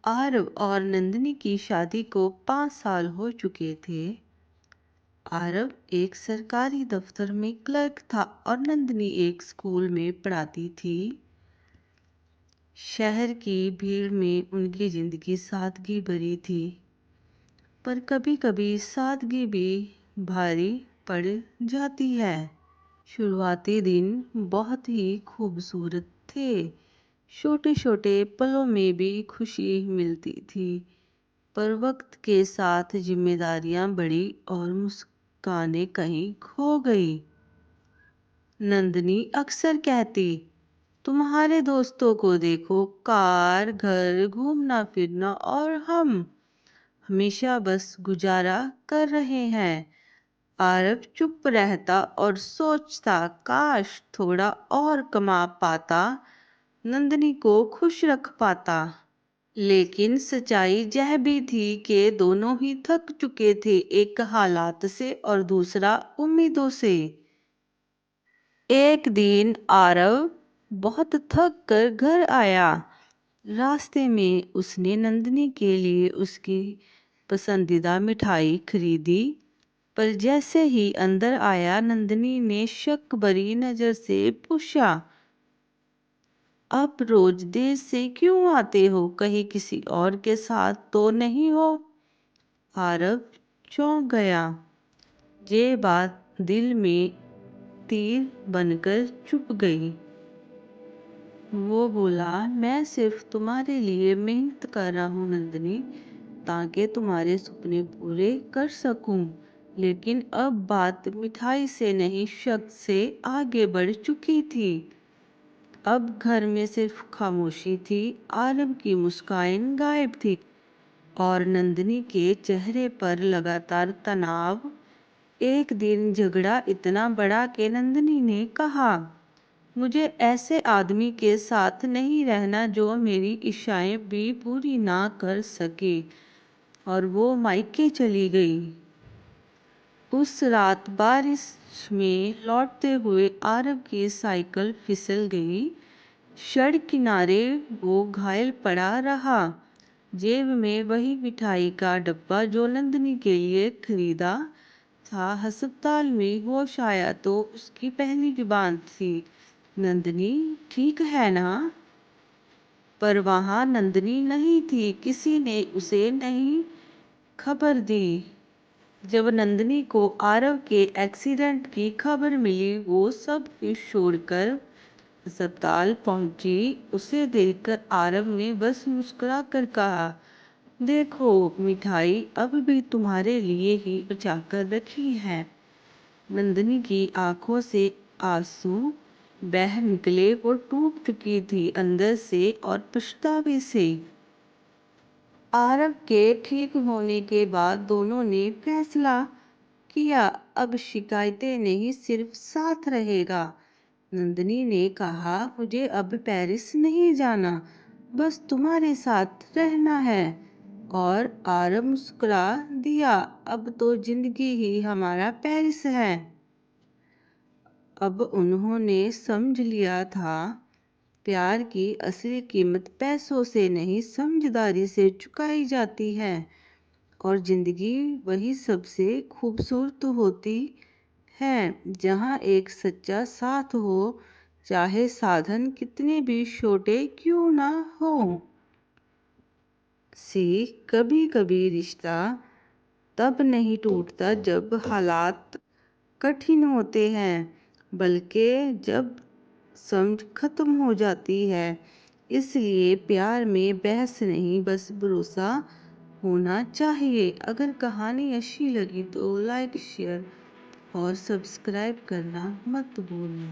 आरव और नंदिनी की शादी को 5 साल हो चुके थे। आरव एक सरकारी दफ्तर में क्लर्क था और नंदिनी एक स्कूल में पढ़ाती थी। शहर की भीड़ में उनकी जिंदगी सादगी भरी थी, पर कभी कभी सादगी भी भारी पड़ जाती है। शुरुआती दिन बहुत ही खूबसूरत थे। छोटे छोटे पलों में भी खुशी मिलती थी, पर वक्त के साथ जिम्मेदारियां बढ़ी और मुस्कानें कहीं खो गई। नंदनी अक्सर कहती, तुम्हारे दोस्तों को देखो, कार, घर, घूमना फिरना, और हम हमेशा बस गुजारा कर रहे हैं। आरव चुप रहता और सोचता, काश थोड़ा और कमा पाता, नंदनी को खुश रख पाता। लेकिन सच्चाई यह भी थी कि दोनों ही थक चुके थे, एक हालात से और दूसरा उम्मीदों से। एक दिन आरव बहुत थक कर घर आया। रास्ते में उसने नंदिनी के लिए उसकी पसंदीदा मिठाई खरीदी, पर जैसे ही अंदर आया नंदिनी ने शक भरी नजर से पूछा, आप रोज देर से क्यों आते हो? कहीं किसी और के साथ तो नहीं हो? आरव चौंक गया। ये बात दिल में तीर बनकर चुप गई। वो बोला, मैं सिर्फ तुम्हारे लिए मेहनत कर रहा हूँ नंदिनी, ताकि तुम्हारे सपने पूरे कर सकूं। लेकिन अब बात मिठाई से नहीं, शक से आगे बढ़ चुकी थी। अब घर में सिर्फ खामोशी थी। आरव की मुस्कान गायब थी और नंदिनी के चेहरे पर लगातार तनाव। एक दिन झगड़ा इतना बड़ा कि नंदिनी ने कहा, मुझे ऐसे आदमी के साथ नहीं रहना जो मेरी इच्छाएं भी पूरी ना कर सके, और वो मायके चली गई। उस रात बारिश में लौटते हुए आरव की साइकिल फिसल गई। सड़क किनारे वो घायल पड़ा रहा, जेब में वही मिठाई का डब्बा जो नंदिनी के लिए खरीदा था। अस्पताल में होश आया तो उसकी पहली जुबान थी, नंदिनी ठीक है ना? पर वहां नंदिनी नहीं थी। किसी ने उसे नहीं खबर दी। जब नंदिनी को आरव के एक्सीडेंट की खबर मिली, वो सब कुछ छोड़कर अस्पताल पहुंची। उसे देखकर आरव ने बस मुस्कुरा कर कहा, देखो मिठाई अब भी तुम्हारे लिए ही बचा कर रखी है। नंदिनी की आंखों से आंसू बह निकले। वो टूट चुकी थी अंदर से और पछतावे से। आरव के ठीक होने के बाद दोनों ने फैसला किया, अब शिकायतें नहीं, सिर्फ साथ रहेगा। नंदिनी ने कहा, मुझे अब पेरिस नहीं जाना, बस तुम्हारे साथ रहना है। और आरव मुस्कुरा दिया, अब तो जिंदगी ही हमारा पेरिस है। अब उन्होंने समझ लिया था, प्यार की असली कीमत पैसों से नहीं, समझदारी से चुकाई जाती है। और जिंदगी वही सबसे खूबसूरत होती है जहाँ एक सच्चा साथ हो, चाहे साधन कितने भी छोटे क्यों ना हो। कभी कभी रिश्ता तब नहीं टूटता जब हालात कठिन होते हैं, बल्कि जब समझ खत्म हो जाती है। इसलिए प्यार में बहस नहीं, बस भरोसा होना चाहिए। अगर कहानी अच्छी लगी तो लाइक, शेयर और सब्सक्राइब करना मत भूलना।